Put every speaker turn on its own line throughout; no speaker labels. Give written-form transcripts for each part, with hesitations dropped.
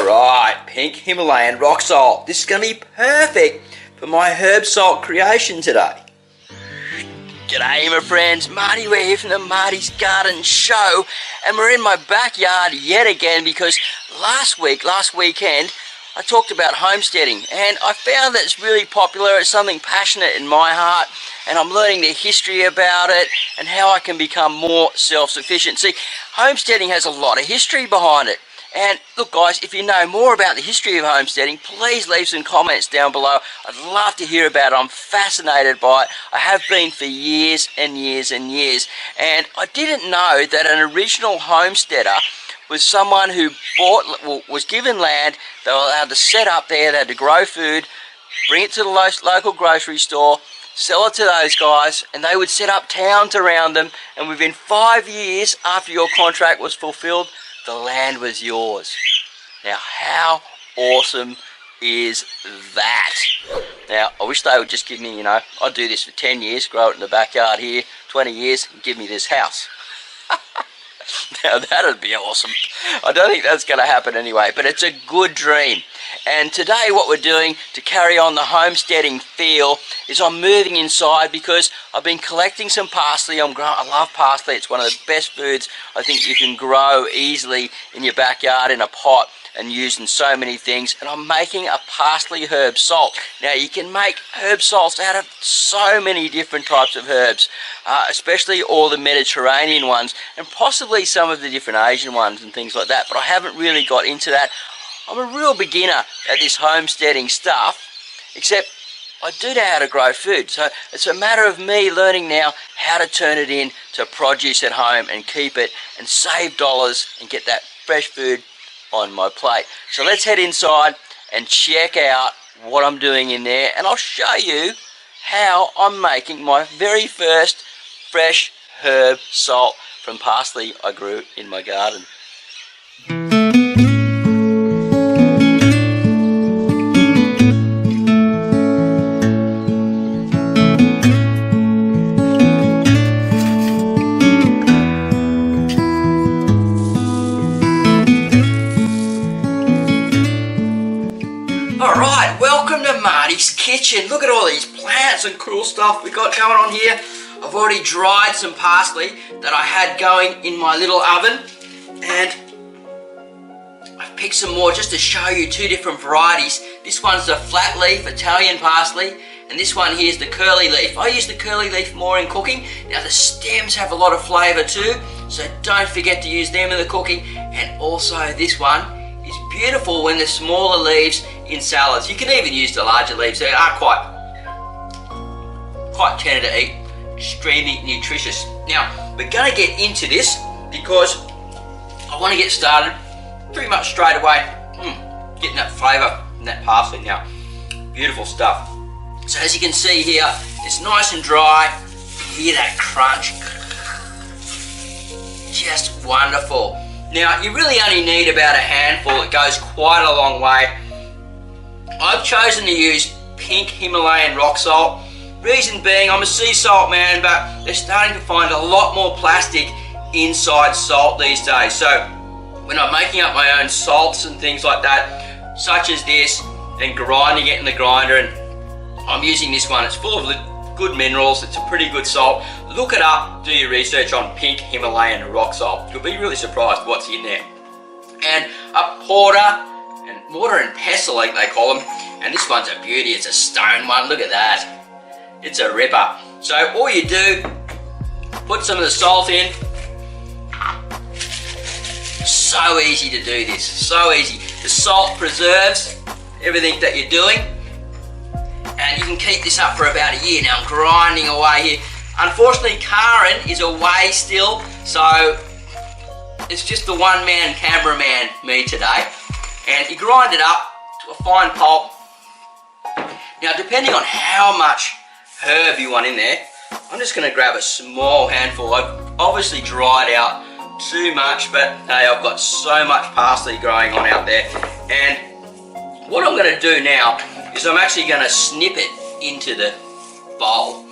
Alright, pink Himalayan rock salt. This is going to be perfect for my herb salt creation today. G'day my friends, Marty, we're here from the Marty's Garden Show, and we're in my backyard yet again because last weekend, I talked about homesteading, and I found that it's really popular. It's something passionate in my heart, and I'm learning the history about it and how I can become more self-sufficient. See, homesteading has a lot of history behind it. And look guys, if you know more about the history of homesteading, please leave some comments down below. I'd love to hear about it. I'm fascinated by it. I have been for years and years and years. And I didn't know that an original homesteader was someone who was given land. They were allowed to set up there, they had to grow food, bring it to the local grocery store, sell it to those guys, and they would set up towns around them, and within 5 years after your contract was fulfilled, the land was yours. Now, how awesome is that? Now, I wish they would just give me, I'd do this for 10 years, grow it in the backyard here, 20 years, and give me this house. Now, that'd be awesome. I don't think that's going to happen anyway, but it's a good dream. And today what we're doing to carry on the homesteading feel is I'm moving inside because I've been collecting some parsley. I love parsley. It's one of the best foods I think you can grow easily in your backyard in a pot and use in so many things. And I'm making a parsley herb salt. Now you can make herb salts out of so many different types of herbs, especially all the Mediterranean ones and possibly some of the different Asian ones and things like that, but I haven't really got into that. I'm a real beginner at this homesteading stuff, except I do know how to grow food. So it's a matter of me learning now how to turn it into produce at home and keep it and save dollars and get that fresh food on my plate. So let's head inside and check out what I'm doing in there, and I'll show you how I'm making my very first fresh herb salt from parsley I grew in my garden. Alright, welcome to Marty's Kitchen. Look at all these plants and cool stuff we got going on here. I've already dried some parsley that I had going in my little oven, and I've picked some more just to show you two different varieties. This one's the flat leaf Italian parsley, and this one here is the curly leaf. I use the curly leaf more in cooking. Now the stems have a lot of flavour too, so don't forget to use them in the cooking. And also this one is beautiful when the smaller leaves in salads. You can even use the larger leaves. They are quite tender to eat, extremely nutritious. Now we're going to get into this because I want to get started pretty much straight away. Getting that flavour and that parsley now. Beautiful stuff. So as you can see here, it's nice and dry. You hear that crunch. Just wonderful. Now you really only need about a handful. It goes quite a long way. I've chosen to use pink Himalayan rock salt. Reason being, I'm a sea salt man, but they're starting to find a lot more plastic inside salt these days. So when I'm making up my own salts and things like that, such as this, and grinding it in the grinder, and I'm using this one, it's full of good minerals, it's a pretty good salt. Look it up, do your research on pink Himalayan rock salt. You'll be really surprised what's in there. And a mortar and pestle, like they call them. And this one's a beauty, it's a stone one, look at that. It's a ripper. So all you do, put some of the salt in. So easy to do this, so easy. The salt preserves everything that you're doing, and you can keep this up for about a year. Now I'm grinding away here. Unfortunately, Karin is away still, so it's just the one-man cameraman, me today. And you grind it up to a fine pulp. Now depending on how much herb you want in there, I'm just going to grab a small handful. I've obviously dried out too much, but hey, I've got so much parsley growing on out there. And what I'm going to do now is I'm actually going to snip it into the bowl.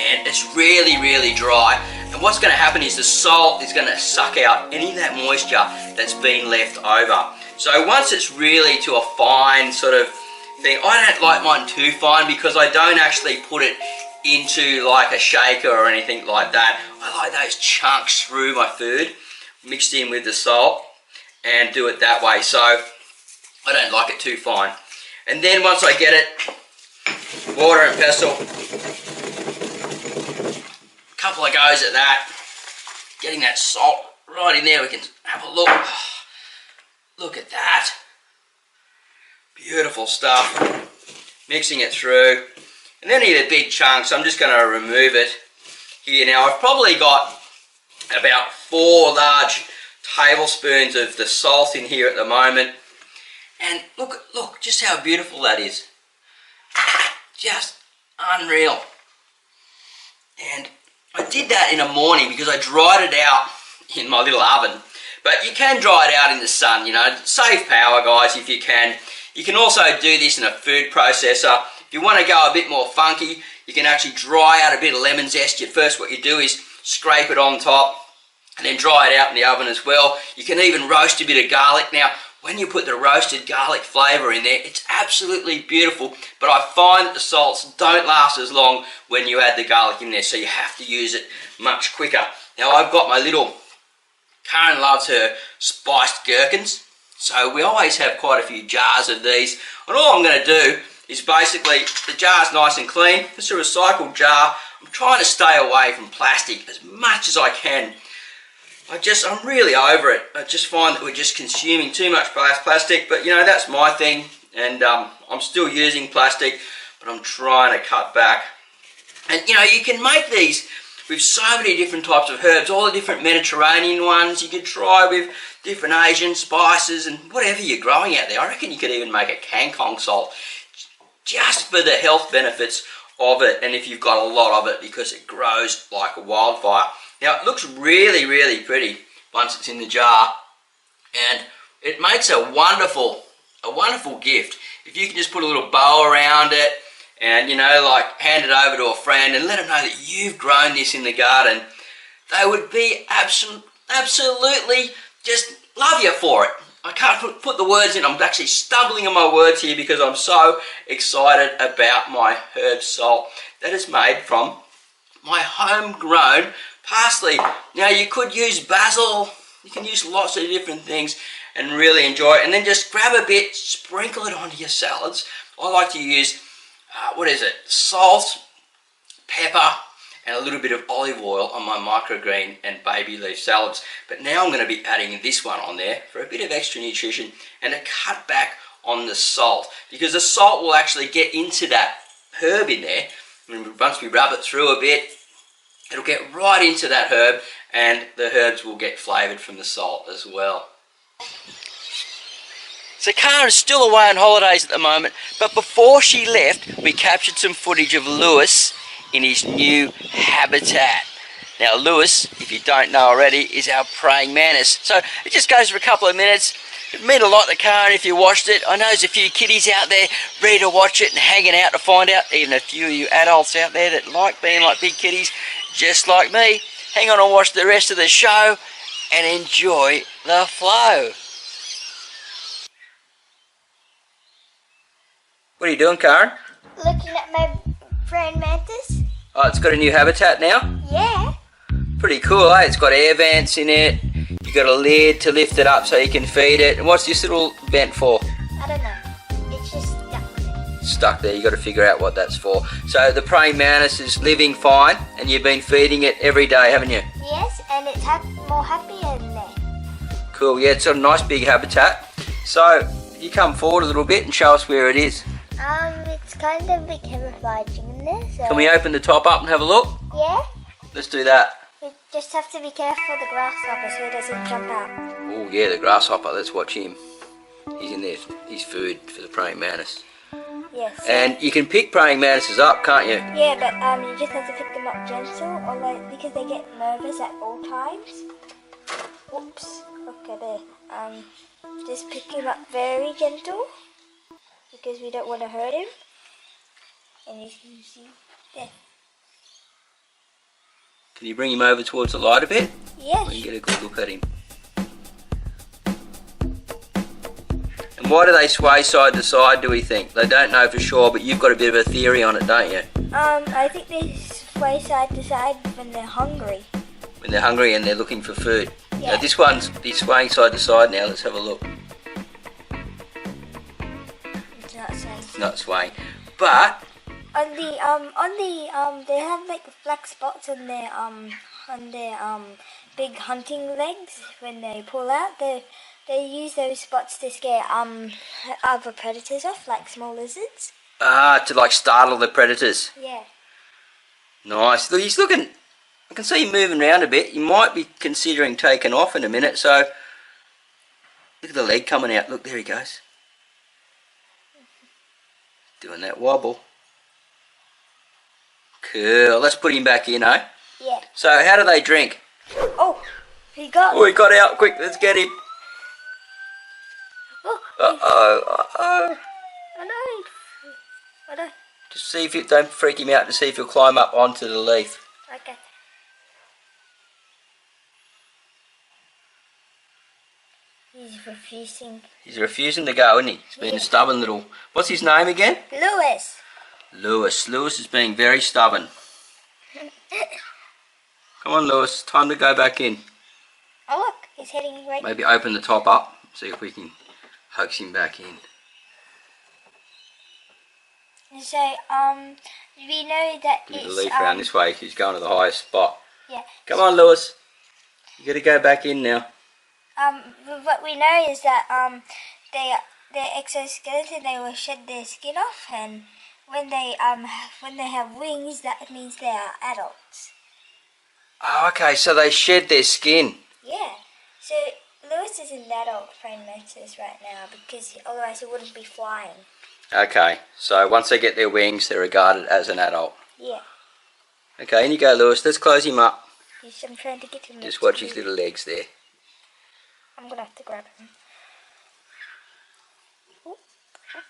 and it's really, really dry. And what's going to happen is the salt is going to suck out any of that moisture that's been left over. So once it's really to a fine sort of thing, I don't like mine too fine because I don't actually put it into like a shaker or anything like that. I like those chunks through my food, mixed in with the salt, and do it that way. So I don't like it too fine. And then once I get it, water and pestle, a couple of goes at that, getting that salt right in there. We can have a look. Look at that. Beautiful stuff. Mixing it through. And then I need a big chunk, so I'm just going to remove it here. Now I've probably got about 4 large tablespoons of the salt in here at the moment. And look just how beautiful that is. Just unreal. And I did that in the morning because I dried it out in my little oven. But you can dry it out in the sun, you know. Save power, guys, if you can. You can also do this in a food processor. If you want to go a bit more funky, you can actually dry out a bit of lemon zest. First, what you do is scrape it on top and then dry it out in the oven as well. You can even roast a bit of garlic. Now, when you put the roasted garlic flavour in there, it's absolutely beautiful. But I find that the salts don't last as long when you add the garlic in there, so you have to use it much quicker. Now, I've got my little... Karin loves her spiced gherkins, so we always have quite a few jars of these. And all I'm going to do is basically, the jar's nice and clean. It's a recycled jar. I'm trying to stay away from plastic as much as I can. I'm really over it. I just find that we're just consuming too much plastic, but you know, that's my thing, and I'm still using plastic, but I'm trying to cut back. And you know, you can make these with so many different types of herbs, all the different Mediterranean ones. You could try with different Asian spices and whatever you're growing out there. I reckon you could even make a Kangkong salt just for the health benefits of it, and if you've got a lot of it, because it grows like a wildfire. Now it looks really, really pretty once it's in the jar, and it makes a wonderful gift. If you can just put a little bow around it, and you know, like hand it over to a friend and let them know that you've grown this in the garden, they would be absolutely just love you for it. I can't put the words in. I'm actually stumbling on my words here because I'm so excited about my herb salt that is made from my homegrown parsley. Now you could use basil, you can use lots of different things and really enjoy it. And then just grab a bit, sprinkle it onto your salads. I like to use salt, pepper, and a little bit of olive oil on my microgreen and baby leaf salads. But now I'm going to be adding this one on there for a bit of extra nutrition and to cut back on the salt, because the salt will actually get into that herb in there. And once we rub it through a bit, it'll get right into that herb, and the herbs will get flavoured from the salt as well. So Karin's still away on holidays at the moment, but before she left, we captured some footage of Lewis in his new habitat. Now Lewis, if you don't know already, is our praying mantis. So it just goes for a couple of minutes. It meant a lot to Karin if you watched it. I know there's a few kiddies out there ready to watch it and hanging out to find out, even a few of you adults out there that like being like big kiddies, just like me. Hang on and watch the rest of the show and enjoy the flow. What are you doing, Karin?
Looking at my praying mantis.
Oh, it's got a new habitat now?
Yeah.
Pretty cool, eh? It's got air vents in it. You got a lid to lift it up so you can feed it. And what's this little vent for?
I don't know. It's just stuck there.
Stuck there. You got to figure out what that's for. So the praying mantis is living fine, and you've been feeding it every day, haven't you?
Yes, and it's more happier in there.
Cool. Yeah, it's got a nice big habitat. So you come forward a little bit and show us where it is.
It's kind of a bit camouflaging in there. So.
Can we open the top up and have a look?
Yeah.
Let's do that.
We just have to be careful of the grasshopper so he doesn't jump out.
Oh yeah, the grasshopper. Let's watch him. He's in there. He's food for the praying mantis.
Yes.
And you can pick praying mantises up, can't you?
Yeah, but you just have to pick them up gentle, or because they get nervous at all times. Oops. Okay, there. Just pick him up very gentle, because we don't want to hurt him. And you can see there.
Can you bring him over towards the light a bit?
Yes.
We can get a good look at him. And why do they sway side to side, do we think? They don't know for sure, but you've got a bit of a theory on it, don't you?
I think they sway side to side when they're hungry.
When they're hungry and they're looking for food.
Yeah.
Now this one's swaying side to side now. Let's have a look.
It's not swaying.
It's not swaying. But
they have like black spots on their big hunting legs when they pull out. They use those spots to scare other predators off, like small lizards.
to like startle the predators.
Yeah.
Nice. Look, he's looking. I can see him moving around a bit. He might be considering taking off in a minute. So look at the leg coming out. Look, there he goes. Doing that wobble. Cool. Let's put him back in, eh?
Yeah.
So how do they drink?
Oh, he got.
Oh, he got out. Quick, let's get him.
Oh.
Uh-oh.
I know.
Just see if you don't freak him out to see if he'll climb up onto the leaf.
Okay. He's refusing.
He's refusing to go, isn't he? He's being a stubborn little... What's his name again?
Lewis.
Lewis. Lewis is being very stubborn. Come on, Lewis. Time to go back in.
Oh, look. He's heading right...
Maybe open the top up. See if we can hoax him back in.
So, we know that
Give
it's...
the leaf around this way. He's going to the highest spot.
Yeah.
Come on, Lewis. You got to go back in now.
What we know is that their exoskeleton, they will shed their skin off, and when they have wings, that means they are adults.
Oh, okay. So they shed their skin.
Yeah. So Lewis is an adult praying mantis right now because otherwise he wouldn't be flying.
Okay. So once they get their wings, they're regarded as an adult.
Yeah.
Okay, in you go, Lewis. Let's close him up.
I'm trying to get him.
Just watch his little legs there.
I'm gonna have to grab him. Ooh.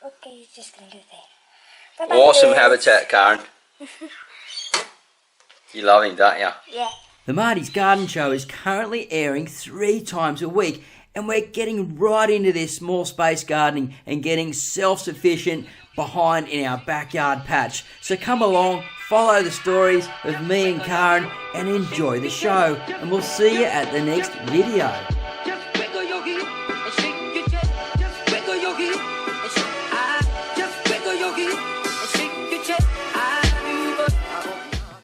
Okay, he's just gonna go there. Bye-bye,
Awesome
Lewis.
habitat, Karen. You love him, don't you?
Yeah.
The Marty's Garden Show is currently airing 3 times a week, and we're getting right into this small space gardening and getting self-sufficient behind in our backyard patch. So come along, follow the stories of me and Karen, and enjoy the show. And we'll see you at the next video.